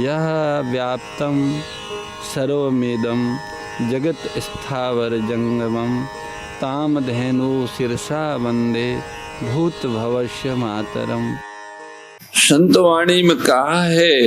यह व्याप्तं सर्वमेदं जगत स्थावर जंगमं तामधेनु शिरसा वंदे भूत भवस्य मातरम। संतवाणी में कहा है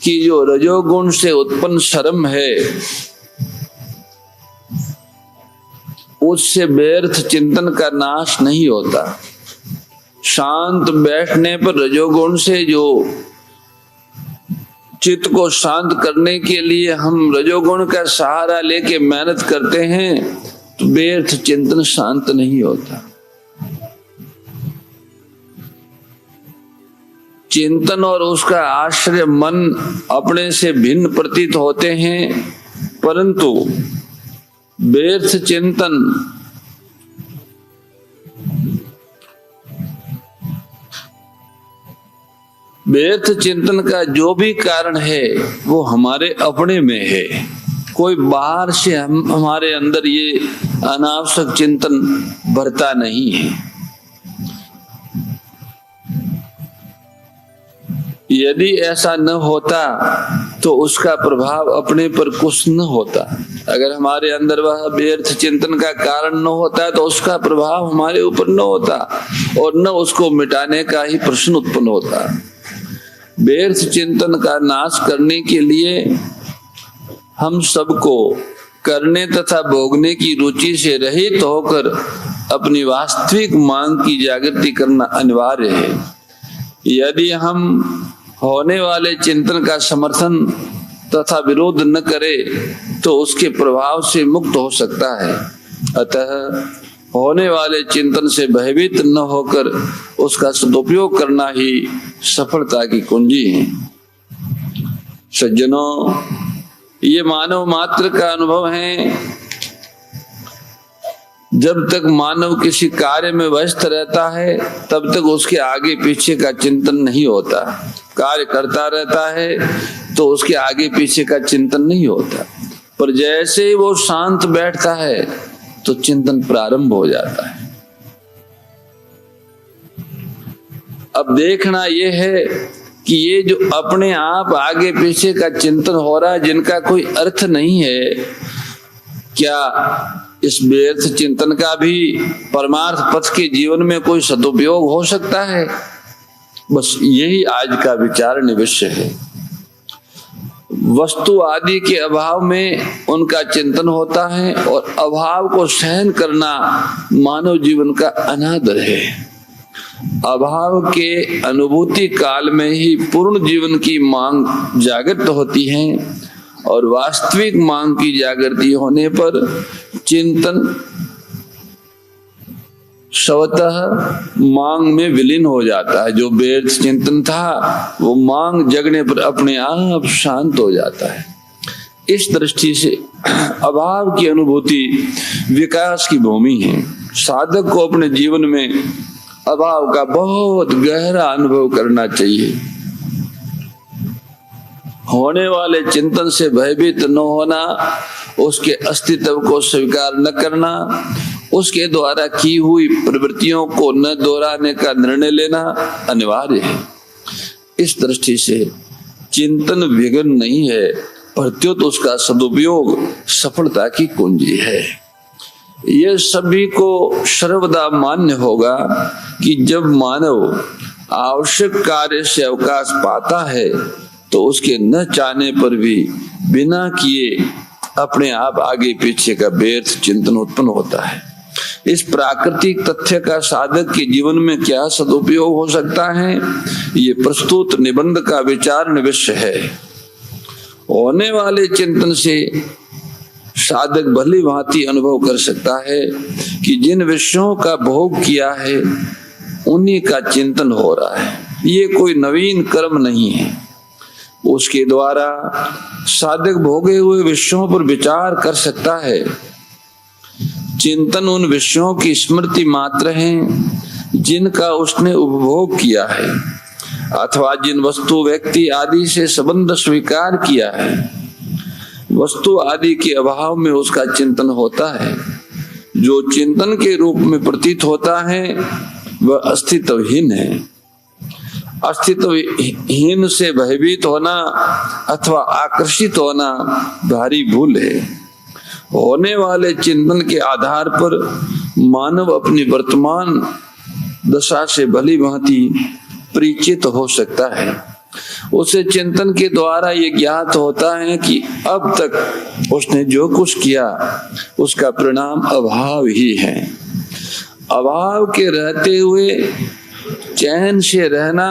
कि जो रजोगुण से उत्पन्न शर्म है उससे व्यर्थ चिंतन का नाश नहीं होता। शांत बैठने पर रजोगुण से जो चित्त को शांत करने के लिए हम रजोगुण का सहारा लेके मेहनत करते हैं तो व्यर्थ चिंतन शांत नहीं होता। चिंतन और उसका आश्रय मन अपने से भिन्न प्रतीत होते हैं, परंतु व्यर्थ चिंतन व्यर्थ चिंतन का जो भी कारण है वो हमारे अपने में है। कोई बाहर से हमारे अंदर ये अनावश्यक चिंतन भरता नहीं है। यदि ऐसा न होता तो उसका प्रभाव अपने पर कुछ न होता। अगर हमारे अंदर वह व्यर्थ चिंतन का कारण न होता तो उसका प्रभाव हमारे ऊपर न होता और न उसको मिटाने का ही प्रश्न उत्पन्न होता। व्यर्थ चिंतन का नाश करने के लिए हम सबको करने तथा भोगने की रुचि से रहित होकर अपनी वास्तविक मांग की जागृति करना अनिवार्य है। यदि हम होने वाले चिंतन का समर्थन तथा विरोध न करें तो उसके प्रभाव से मुक्त हो सकता है। अतः होने वाले चिंतन से भयभीत न होकर उसका सदुपयोग करना ही सफलता की कुंजी है। सज्जनों, ये मानव मात्र का अनुभव है। जब तक मानव किसी कार्य में व्यस्त रहता है तब तक उसके आगे पीछे का चिंतन नहीं होता। कार्य करता रहता है तो उसके आगे पीछे का चिंतन नहीं होता, पर जैसे ही वो शांत बैठता है तो चिंतन प्रारंभ हो जाता है। अब देखना यह है कि ये जो अपने आप आगे पीछे का चिंतन हो रहा है जिनका कोई अर्थ नहीं है, क्या इस व्यर्थ चिंतन का भी परमार्थ पथ के जीवन में कोई सदुपयोग हो सकता है? बस यही आज का विचारणीय विषय है। वस्तु आदि के अभाव में उनका चिंतन होता है और अभाव को सहन करना मानव जीवन का अनादर है। अभाव के अनुभूति काल में ही पूर्ण जीवन की मांग जागृत होती है और वास्तविक मांग की जागृति होने पर चिंतन स्वतः मांग में विलीन हो जाता है। जो व्यर्थ चिंतन था वो मांग जगने पर अपने आप शांत हो जाता है। इस दृष्टि से अभाव की अनुभूति विकास की भूमि है। साधक को अपने जीवन में अभाव का बहुत गहरा अनुभव करना चाहिए। होने वाले चिंतन से भयभीत न होना, उसके अस्तित्व को स्वीकार न करना, उसके द्वारा की हुई प्रवृत्तियों को न दोहराने का निर्णय लेना अनिवार्य है। इस दृष्टि से चिंतन विघ्न नहीं है, प्रत्युत उसका सदुपयोग सफलता की कुंजी है। यह सभी को सर्वदा मान्य होगा कि जब मानव आवश्यक कार्य से अवकाश पाता है तो उसके न चाहने पर भी बिना किए अपने आप आगे पीछे का व्यर्थ चिंतन उत्पन्न होता है। इस प्राकृतिक तथ्य का साधक के जीवन में क्या सदुपयोग हो सकता है, ये प्रस्तुत निबंध का विचारणीय विषय है। होने वाले चिंतन से साधक भली भांति अनुभव कर सकता है कि जिन विषयों का भोग किया है उन्हीं का चिंतन हो रहा है। ये कोई नवीन कर्म नहीं है। उसके द्वारा साधक भोगे हुए विषयों पर विचार कर सकता है। चिंतन उन विषयों की स्मृति मात्र है जिनका उसने उपभोग किया है अथवा जिन वस्तु व्यक्ति आदि से संबंध स्वीकार किया है। वस्तु आदि के अभाव में उसका चिंतन होता है। जो चिंतन के रूप में प्रतीत होता है वह अस्तित्वहीन है। अस्तित्वहीन से भयभीत होना अथवा आकर्षित होना भारी भूल है। होने वाले चिंतन के आधार पर मानव अपनी वर्तमान दशा से भली भांति परिचित हो सकता है। उसे चिंतन के द्वारा ये ज्ञात होता है कि अब तक उसने जो कुछ किया उसका परिणाम अभाव ही है। अभाव के रहते हुए चैन से रहना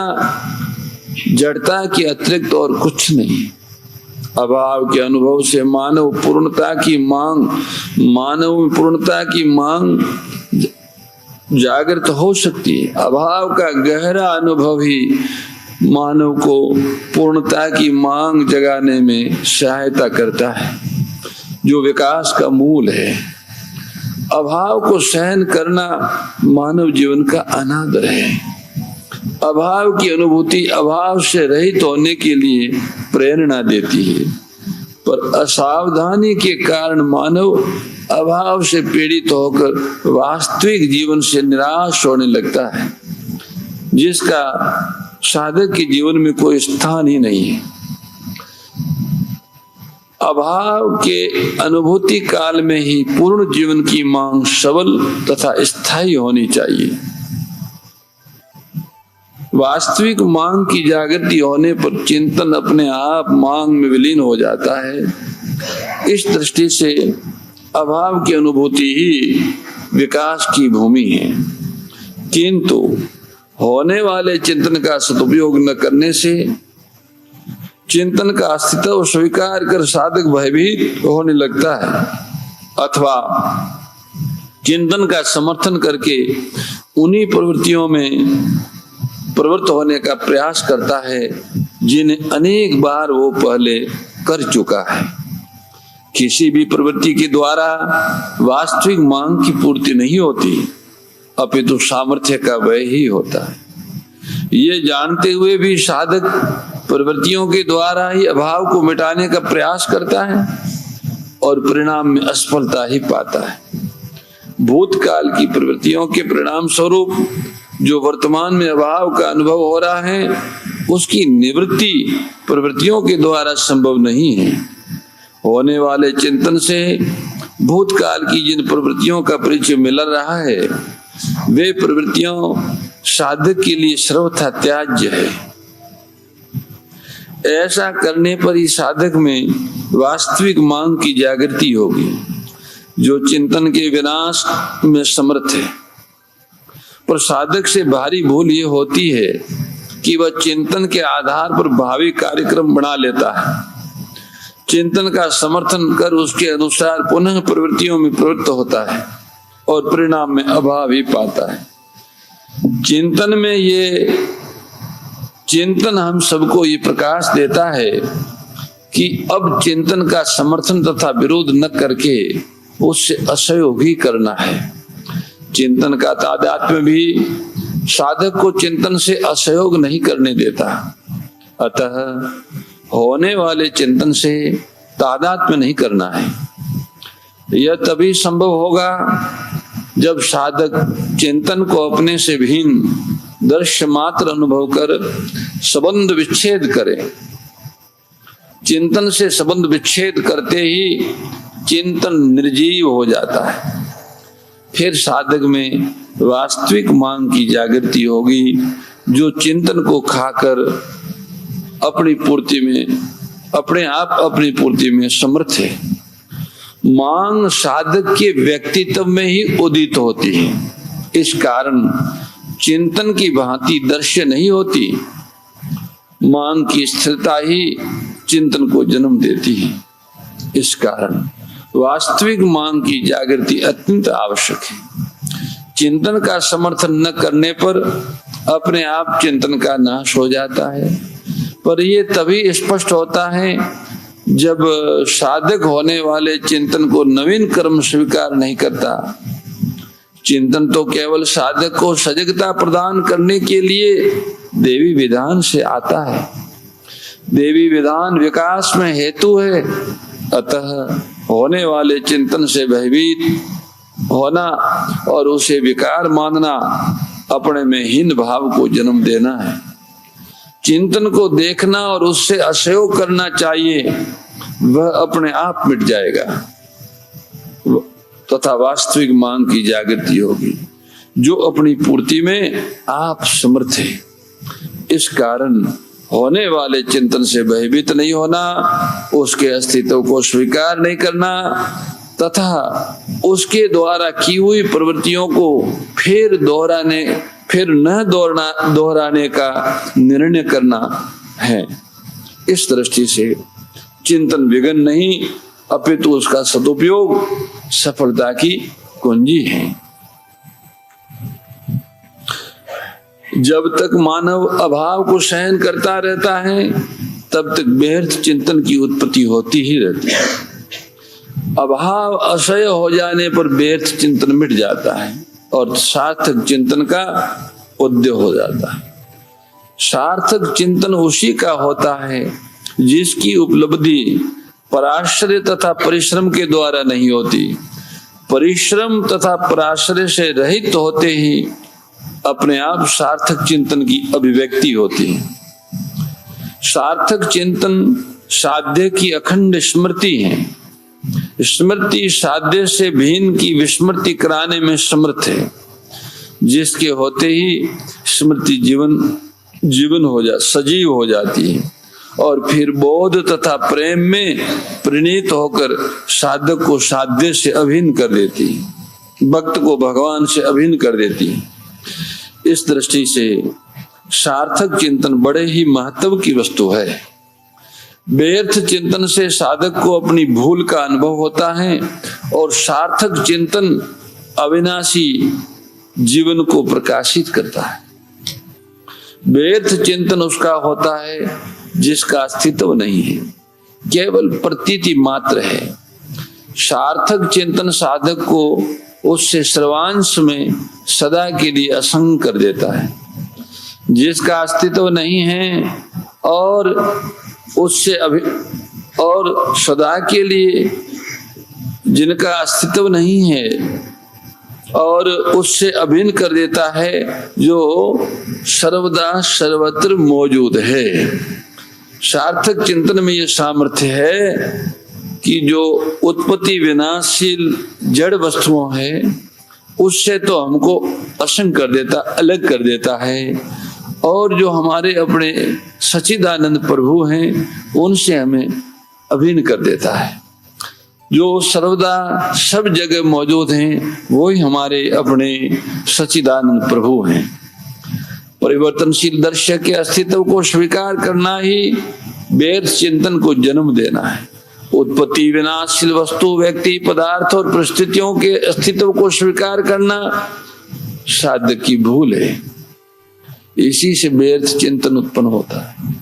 जड़ता के अतिरिक्त और कुछ नहीं। अभाव के अनुभव से मानव पूर्णता की मांग जागृत हो सकती है। अभाव का गहरा अनुभव ही मानव को पूर्णता की मांग जगाने में सहायता करता है, जो विकास का मूल है। अभाव को सहन करना मानव जीवन का अनादर है। अभाव की अनुभूति अभाव से रहित होने के लिए प्रेरणा देती है, पर असावधानी के कारण मानव अभाव से पीड़ित होकर वास्तविक जीवन से निराश होने लगता है, जिसका साधक के जीवन में कोई स्थान ही नहीं है। अभाव के अनुभूति काल में ही पूर्ण जीवन की मांग सबल तथा स्थायी होनी चाहिए। वास्तविक मांग की जागृति होने पर चिंतन अपने आप मांग में विलीन हो जाता है। इस दृष्टि से अभाव की अनुभूति ही विकास की भूमि है। किंतु होने वाले चिंतन का सदुपयोग न करने से चिंतन का अस्तित्व स्वीकार कर साधक भयभीत होने लगता है, अथवा चिंतन का समर्थन करके उन्हीं प्रवृत्तियों में प्रवृत्त होने का प्रयास करता है जिन्हें अनेक बार वो पहले कर चुका है। किसी भी प्रवृत्ति के द्वारा वास्तविक मांग की पूर्ति नहीं होती, अपितु सामर्थ्य का व्यय ही होता है। ये जानते हुए भी साधक प्रवृत्तियों के द्वारा ही अभाव को मिटाने का प्रयास करता है और परिणाम में असफलता ही पाता है। भूतकाल की प्रवृत्तियों के परिणाम स्वरूप जो वर्तमान में अभाव का अनुभव हो रहा है, उसकी निवृत्ति प्रवृत्तियों के द्वारा संभव नहीं है। होने वाले चिंतन से भूतकाल की जिन प्रवृत्तियों का परिचय मिल रहा है, वे प्रवृत्तियों साधक के लिए सर्वथा त्याज्य है। ऐसा करने पर ही साधक में वास्तविक मांग की जागृति होगी, जो चिंतन के विनाश में समर्थ है। पर साधक से भारी भूल ये होती है कि वह चिंतन के आधार पर भावी कार्यक्रम बना लेता है, चिंतन का समर्थन कर उसके अनुसार पुनः प्रवृत्तियों में प्रवृत्त होता है और परिणाम में अभाव ही पाता है। चिंतन हम सबको ये प्रकाश देता है कि अब चिंतन का समर्थन तथा विरोध न करके उससे असहयोग ही करना है। चिंतन का तादात्म्य भी साधक को चिंतन से असहयोग नहीं करने देता। अतः होने वाले चिंतन से तादात्म्य नहीं करना है। यह तभी संभव होगा जब साधक चिंतन को अपने से भिन्न दृश्य मात्र अनुभव कर संबंध विच्छेद करे। चिंतन से संबंध विच्छेद करते ही चिंतन निर्जीव हो जाता है। फिर साधक में वास्तविक मांग की जागृति होगी, जो चिंतन को खाकर अपनी पूर्ति में समर्थ है। मांग साधक के व्यक्तित्व में ही उदित होती है। इस कारण चिंतन की भांति दृश्य नहीं होती। मांग की स्थिरता ही चिंतन को जन्म देती है। इस कारण वास्तविक मांग की जागृति अत्यंत आवश्यक है। चिंतन का समर्थन न करने पर अपने आप चिंतन का नाश हो जाता है, पर यह तभी स्पष्ट होता है जब साधक होने वाले चिंतन को नवीन कर्म स्वीकार नहीं करता। चिंतन तो केवल साधक को सजगता प्रदान करने के लिए देवी विधान से आता है। देवी विधान विकास में हेतु है। अतः होने वाले चिंतन से भयभीत होना और उसे विकार मानना अपने में हीन भाव को जन्म देना है। चिंतन को देखना और उससे असहयोग करना चाहिए, वह अपने आप मिट जाएगा तथा वास्तविक मांग की जागृति होगी, जो अपनी पूर्ति में आप समर्थ है। इस कारण होने वाले चिंतन से भयभीत नहीं होना, उसके अस्तित्व को स्वीकार नहीं करना तथा उसके द्वारा की हुई प्रवृत्तियों को फिर न दोहराने का निर्णय करना है। इस दृष्टि से चिंतन विघ्न नहीं, अपितु उसका सदुपयोग सफलता की कुंजी है। जब तक मानव अभाव को सहन करता रहता है, तब तक व्यर्थ चिंतन की उत्पत्ति होती ही रहती है। अभाव असह्य हो जाने पर व्यर्थ चिंतन मिट जाता है और सार्थक चिंतन का उदय हो जाता है। सार्थक चिंतन उसी का होता है जिसकी उपलब्धि पराश्रय तथा परिश्रम के द्वारा नहीं होती। परिश्रम तथा पराश्रय से रहित होते ही अपने आप सार्थक चिंतन की अभिव्यक्ति होती है। सार्थक चिंतन साध्य की अखंड स्मृति है। स्मृति साध्य से भिन्न की विस्मृति कराने में समर्थ है, जिसके होते ही स्मृति सजीव हो जाती है और फिर बोध तथा प्रेम में प्रणीत होकर साधक को साध्य से अभिन्न कर देती है, भक्त को भगवान से अभिन्न कर देती है। इस दृष्टि से सार्थक चिंतन बड़े ही महत्व की वस्तु है। व्यर्थ चिंतन से साधक को अपनी भूल का अनुभव होता है और सार्थक चिंतन अविनाशी जीवन को प्रकाशित करता है। व्यर्थ चिंतन उसका होता है जिसका अस्तित्व नहीं है, केवल प्रतीति मात्र है। सार्थक चिंतन साधक को उससे सर्वांश में सदा के लिए असंग कर देता है। जिसका अस्तित्व नहीं है और सदा के लिए जिनका अस्तित्व नहीं है और उससे अभिन्न कर देता है, जो सर्वदा सर्वत्र मौजूद है। सार्थक चिंतन में यह सामर्थ्य है कि जो उत्पत्ति विनाशशील जड़ वस्तुओं है उससे तो हमको असंग कर देता, अलग कर देता है, और जो हमारे अपने सच्चिदानंद प्रभु हैं उनसे हमें अभिन्न कर देता है। जो सर्वदा सब जगह मौजूद हैं वही हमारे अपने सच्चिदानंद प्रभु हैं। परिवर्तनशील दृश्य के अस्तित्व को स्वीकार करना ही व्यर्थ चिंतन को जन्म देना है। उत्पत्ति विनाशशील वस्तु, व्यक्ति, पदार्थ और परिस्थितियों के अस्तित्व को स्वीकार करना साध्य की भूल है। इसी से व्यर्थ चिंतन उत्पन्न होता है।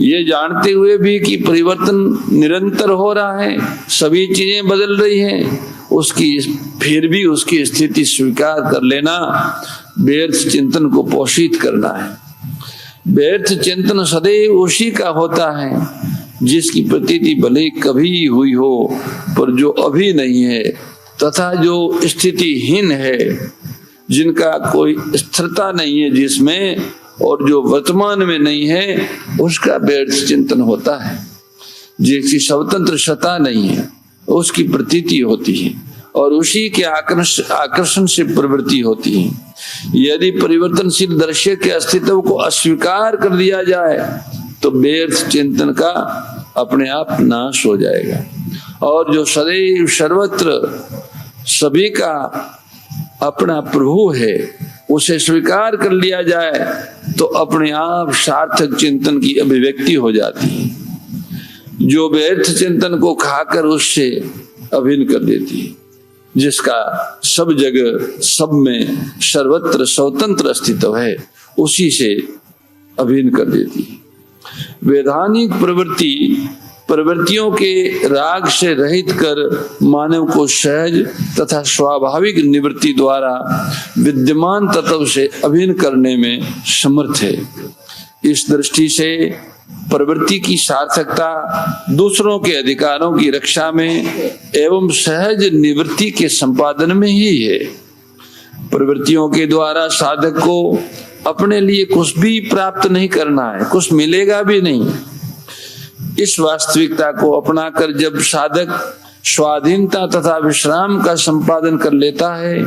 ये जानते हुए भी कि परिवर्तन निरंतर हो रहा है, सभी चीजें बदल रही हैं, फिर भी उसकी स्थिति स्वीकार कर लेना व्यर्थ चिंतन को पोषित करना है। व्यर्थ चिंतन सदैव उसी का होता है जिसकी प्रतीति भले कभी हुई हो पर जो अभी नहीं है, तथा जो स्थितिहीन है, जिनका कोई स्थिरता नहीं है जिसमें, और जो वर्तमान में नहीं है, उसका व्यर्थ चिंतन होता है। जिसकी स्वतंत्र सत्ता नहीं है उसकी प्रतीति होती है और उसी के आकर्षण से प्रवृत्ति होती है। यदि परिवर्तनशील दृश्य के अस्तित्व को अस्वीकार कर दिया जाए तो व्यर्थ चिंतन का अपने आप नाश हो जाएगा, और जो सदैव सर्वत्र सभी का अपना प्रभु है उसे स्वीकार कर लिया जाए तो अपने आप सार्थक चिंतन की अभिव्यक्ति हो जाती है, जो व्यर्थ चिंतन को खाकर उससे अभिन्न कर देती है, जिसका सब जगह सब में सर्वत्र स्वतंत्र अस्तित्व है, उसी से अभिन्न कर देती है। वैधानिक प्रवृत्तियों के राग से रहित कर मानव को सहज तथा स्वाभाविक निवृत्ति द्वारा विद्यमान तत्व से अभिन्न करने में समर्थ है। इस दृष्टि से प्रवृत्ति की सार्थकता दूसरों के अधिकारों की रक्षा में एवं सहज निवृत्ति के संपादन में ही है। प्रवृत्तियों के द्वारा साधक को अपने लिए कुछ भी प्राप्त नहीं करना है, कुछ मिलेगा भी नहीं। इस वास्तविकता को अपनाकर जब साधक स्वाधीनता तथा विश्राम का संपादन कर लेता है,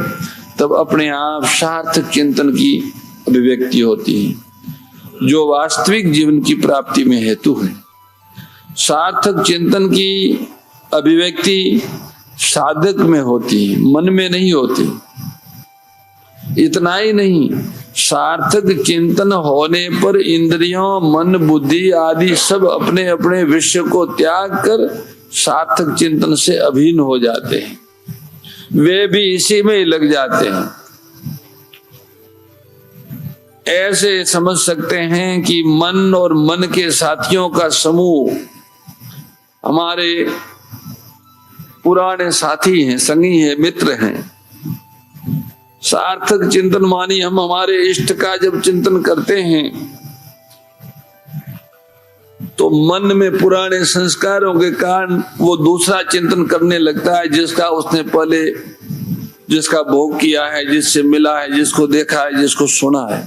तब अपने आप सार्थक चिंतन की अभिव्यक्ति होती है, जो वास्तविक जीवन की प्राप्ति में हेतु है। सार्थक चिंतन की अभिव्यक्ति साधक में होती है, मन में नहीं होती। इतना ही नहीं, सार्थक चिंतन होने पर इंद्रियों, मन, बुद्धि आदि सब अपने अपने विषय को त्याग कर सार्थक चिंतन से अभिन्न हो जाते हैं, वे भी इसी में ही लग जाते हैं। ऐसे समझ सकते हैं कि मन और मन के साथियों का समूह हमारे पुराने साथी हैं, संगी हैं, मित्र हैं। सार्थक चिंतन मानी हम हमारे इष्ट का जब चिंतन करते हैं तो मन में पुराने संस्कारों के कारण वो दूसरा चिंतन करने लगता है, जिसका उसने पहले जिसका भोग किया है, जिससे मिला है, जिसको देखा है, जिसको सुना है।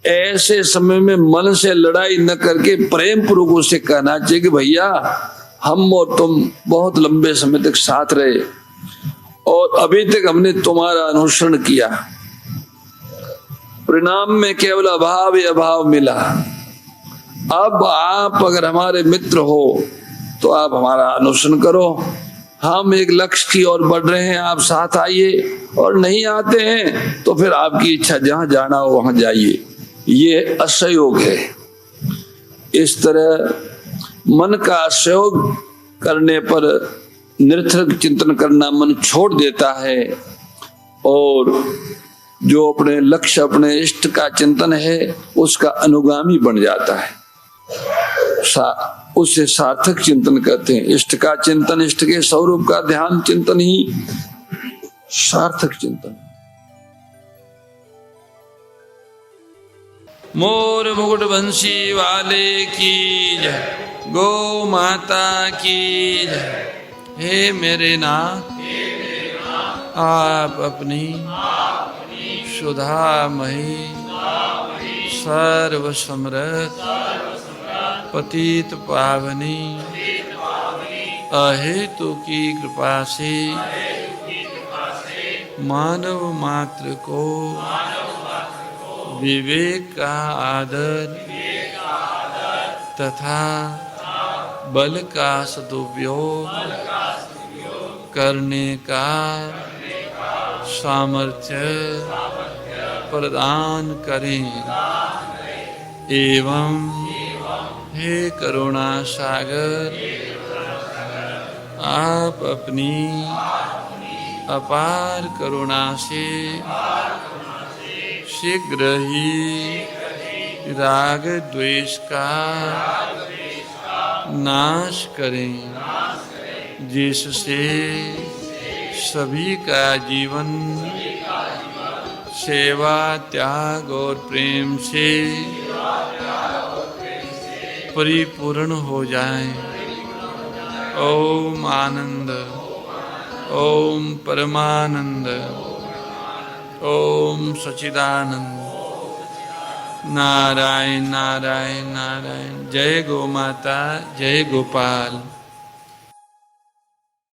ऐसे समय में मन से लड़ाई न करके प्रेम पूर्वक उसे कहना चाहिए कि भैया, हम और तुम बहुत लंबे समय तक साथ रहे और अभी तक हमने तुम्हारा अनुसरण किया, परिणाम में केवल अभाव ही अभाव मिला। अब आप अगर हमारे मित्र हो तो आप हमारा अनुसरण करो, हम एक लक्ष्य की ओर बढ़ रहे हैं, आप साथ आइए, और नहीं आते हैं तो फिर आपकी इच्छा, जहां जाना हो वहां जाइए। ये असहयोग है। इस तरह मन का असहयोग करने पर निरर्थक चिंतन करना मन छोड़ देता है, और जो अपने लक्ष्य, अपने इष्ट का चिंतन है उसका अनुगामी बन जाता है। उसे सार्थक चिंतन कहते हैं। इष्ट का चिंतन, इष्ट के स्वरूप का ध्यान चिंतन ही सार्थक चिंतन। मोर मुकुट बंसी वाले की जय, गौ माता की जय। हे मेरे नाथ, आप अपनी सुधामयी सर्व समृत पतित पावनी अहेतु की कृपा से मानव मात्र को विवेक का आदर तथा बल का सदुपयोग करने का सामर्थ्य प्रदान करें, एवं हे करुणा सागर, आप अपनी अपार करुणा से शीघ्र ही राग द्वेष का नाश करें, जिससे सभी का जीवन सेवा, त्याग और प्रेम से परिपूर्ण हो जाए। ओम आनंद, ओम परमानंद, ओम सच्चिदानंद। नारायण नारायण नारायण। जय गो माता, जय गोपाल।